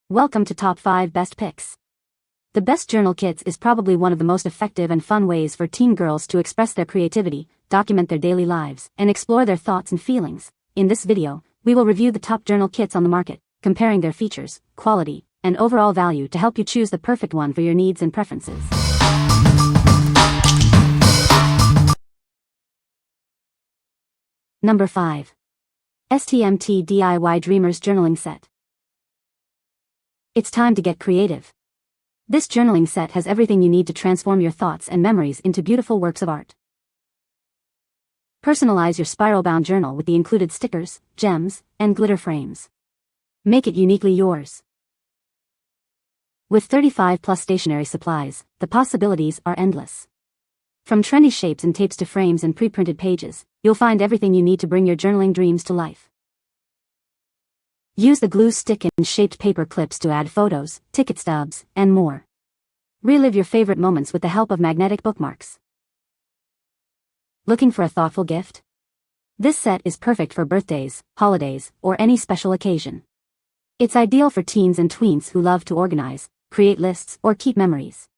Welcome to Top 5 Best Picks. The best journal kits is probably one of the most effective and fun ways for teen girls to express their creativity, document their daily lives, and explore their thoughts and feelings. In this video, we will review the top journal kits on the market, comparing their features, quality, and overall value to help you choose the perfect one for your needs and preferences. Number 5. STMT DIY Dreamers Journaling Set. It's time to get creative. This journaling set has everything you need to transform your thoughts and memories into beautiful works of art. Personalize your spiral-bound journal with the included stickers, gems, and glitter frames. Make it uniquely yours. With 35+ stationery supplies, the possibilities are endless. From trendy shapes and tapes to frames and pre-printed pages, you'll find everything you need to bring your journaling dreams to life. Use the glue stick and shaped paper clips to add photos, ticket stubs, and more. Relive your favorite moments with the help of magnetic bookmarks. Looking for a thoughtful gift? This set is perfect for birthdays, holidays, or any special occasion. It's ideal for teens and tweens who love to organize, create lists, or keep memories.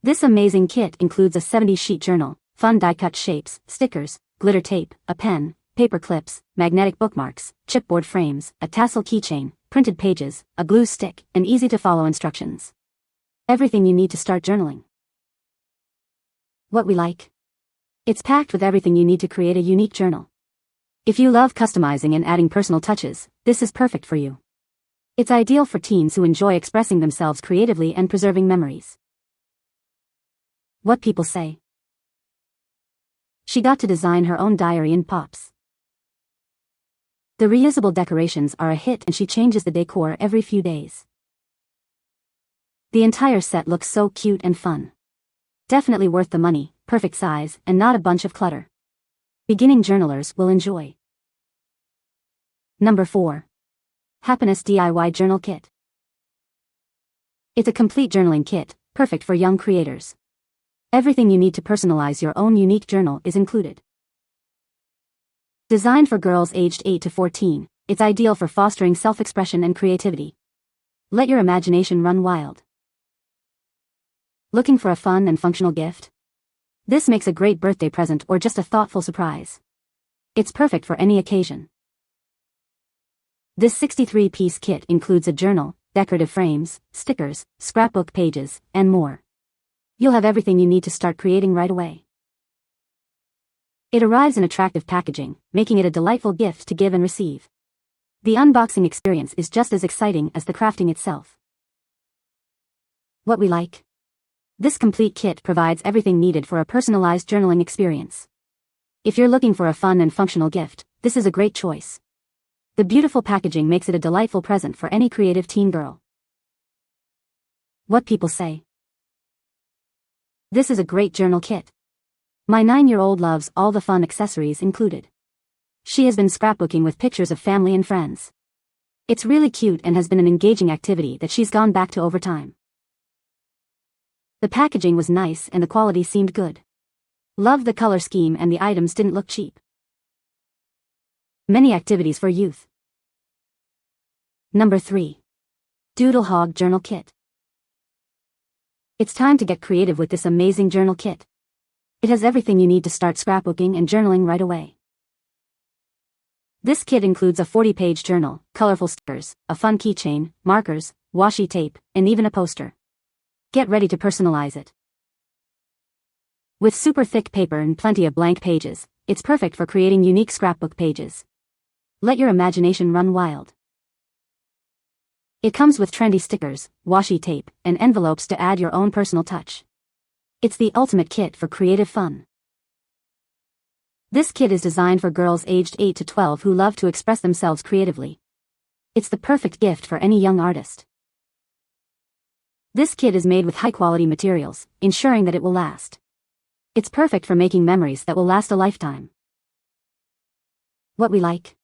This amazing kit includes a 70-sheet journal, fun die-cut shapes, stickers, glitter tape, a pen, paper clips, magnetic bookmarks, chipboard frames, a tassel keychain, printed pages, a glue stick, and easy-to-follow instructions. Everything you need to start journaling. What we like? It's packed with everything you need to create a unique journal. If you love customizing and adding personal touches, this is perfect for you. It's ideal for teens who enjoy expressing themselves creatively and preserving memories. What people say? She got to design her own diary in Pops. The reusable decorations are a hit and she changes the decor every few days. The entire set looks so cute and fun. Definitely worth the money, perfect size, and not a bunch of clutter. Beginning journalers will enjoy. Number 4. Hapinest DIY Journal Kit. It's a complete journaling kit, perfect for young creators. Everything you need to personalize your own unique journal is included. Designed for girls aged 8 to 14, it's ideal for fostering self-expression and creativity. Let your imagination run wild. Looking for a fun and functional gift? This makes a great birthday present or just a thoughtful surprise. It's perfect for any occasion. This 63-piece kit includes a journal, decorative frames, stickers, scrapbook pages, and more. You'll have everything you need to start creating right away. It arrives in attractive packaging, making it a delightful gift to give and receive. The unboxing experience is just as exciting as the crafting itself. What we like? This complete kit provides everything needed for a personalized journaling experience. If you're looking for a fun and functional gift, this is a great choice. The beautiful packaging makes it a delightful present for any creative teen girl. What people say? This is a great journal kit. My 9-year-old loves all the fun accessories included. She has been scrapbooking with pictures of family and friends. It's really cute and has been an engaging activity that she's gone back to over time. The packaging was nice and the quality seemed good. Loved the color scheme and the items didn't look cheap. Many activities for youth. Number 3. DOODLE HOG Journal Kit. It's time to get creative with this amazing journal kit. It has everything you need to start scrapbooking and journaling right away. This kit includes a 40-page journal, colorful stickers, a fun keychain, markers, washi tape, and even a poster. Get ready to personalize it. With super thick paper and plenty of blank pages, it's perfect for creating unique scrapbook pages. Let your imagination run wild. It comes with trendy stickers, washi tape, and envelopes to add your own personal touch. It's the ultimate kit for creative fun. This kit is designed for girls aged 8 to 12 who love to express themselves creatively. It's the perfect gift for any young artist. This kit is made with high-quality materials, ensuring that it will last. It's perfect for making memories that will last a lifetime. What we like?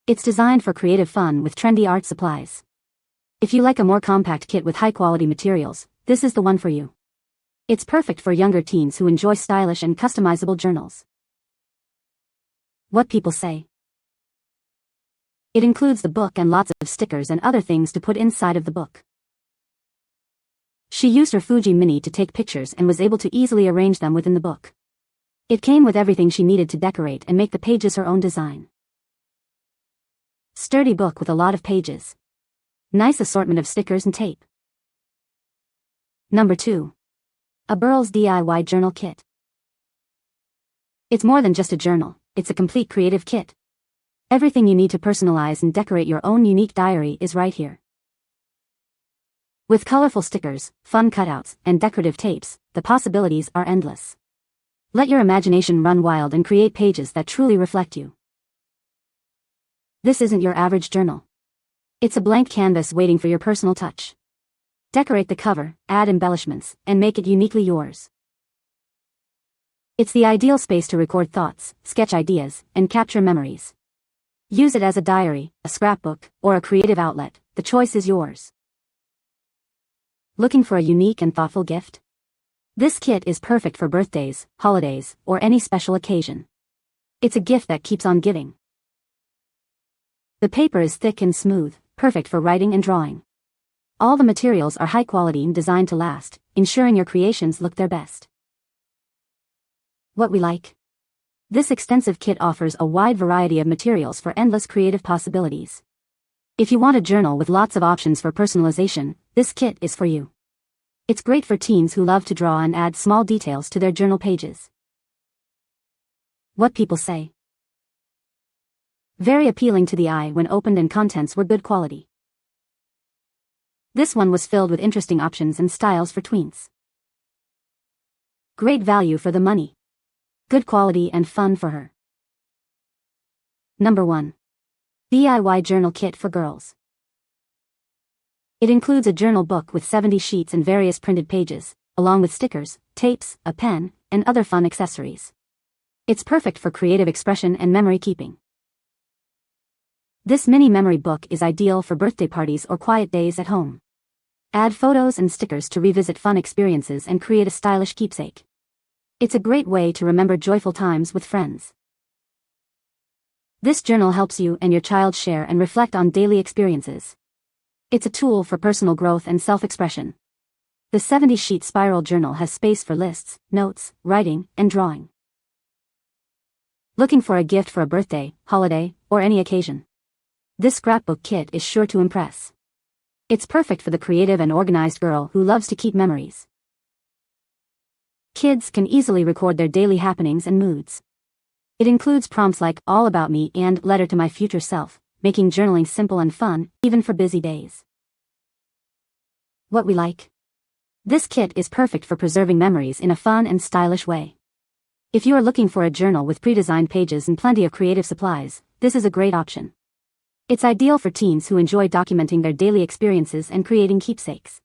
It's designed for creative fun with trendy art supplies. If you like a more compact kit with high-quality materials, this is the one for you. It's perfect for younger teens who enjoy stylish and customizable journals. What people say? It includes the book and lots of stickers and other things to put inside of the book. She used her Fuji Mini to take pictures and was able to easily arrange them within the book. It came with everything she needed to decorate and make the pages her own design. Sturdy book with a lot of pages. Nice assortment of stickers and tape. Number 2. ABERLLS DIY Journal Kit. It's more than just a journal, it's a complete creative kit. Everything you need to personalize and decorate your own unique diary is right here. With colorful stickers, fun cutouts, and decorative tapes, the possibilities are endless. Let your imagination run wild and create pages that truly reflect you. This isn't your average journal. It's a blank canvas waiting for your personal touch. Decorate the cover, add embellishments, and make it uniquely yours. It's the ideal space to record thoughts, sketch ideas, and capture memories. Use it as a diary, a scrapbook, or a creative outlet. The choice is yours. Looking for a unique and thoughtful gift? This kit is perfect for birthdays, holidays, or any special occasion. It's a gift that keeps on giving. The paper is thick and smooth, perfect for writing and drawing. All the materials are high quality and designed to last, ensuring your creations look their best. What we like? This extensive kit offers a wide variety of materials for endless creative possibilities. If you want a journal with lots of options for personalization, this kit is for you. It's great for teens who love to draw and add small details to their journal pages. What people say. Very appealing to the eye when opened and contents were good quality. This one was filled with interesting options and styles for tweens. Great value for the money. Good quality and fun for her. Number 1. DIY Journal Kit for Girls. It includes a journal book with 70 sheets and various printed pages, along with stickers, tapes, a pen, and other fun accessories. It's perfect for creative expression and memory keeping. This mini memory book is ideal for birthday parties or quiet days at home. Add photos and stickers to revisit fun experiences and create a stylish keepsake. It's a great way to remember joyful times with friends. This journal helps you and your child share and reflect on daily experiences. It's a tool for personal growth and self-expression. The 70-sheet spiral journal has space for lists, notes, writing, and drawing. Looking for a gift for a birthday, holiday, or any occasion? This scrapbook kit is sure to impress. It's perfect for the creative and organized girl who loves to keep memories. Kids can easily record their daily happenings and moods. It includes prompts like "all about me" and "letter to my future self," making journaling simple and fun, even for busy days. What we like? This kit is perfect for preserving memories in a fun and stylish way. If you are looking for a journal with pre-designed pages and plenty of creative supplies, this is a great option. It's ideal for teens who enjoy documenting their daily experiences and creating keepsakes.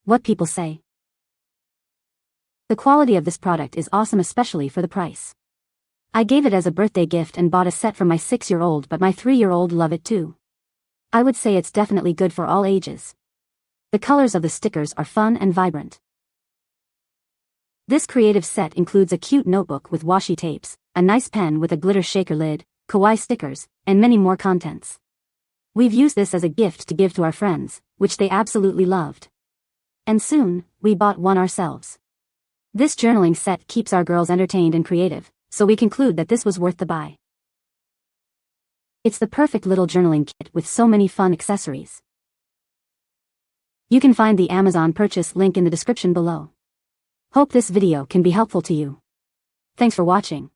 What people say. The quality of this product is awesome, especially for the price. I gave it as a birthday gift and bought a set for my 6-year-old, but my 3-year-old love it too. I would say it's definitely good for all ages. The colors of the stickers are fun and vibrant. This creative set includes a cute notebook with washi tapes, a nice pen with a glitter shaker lid, kawaii stickers, and many more contents. We've used this as a gift to give to our friends, which they absolutely loved. And soon, we bought one ourselves. This journaling set keeps our girls entertained and creative, so we conclude that this was worth the buy. It's the perfect little journaling kit with so many fun accessories. You can find the Amazon purchase link in the description below. Hope this video can be helpful to you. Thanks for watching.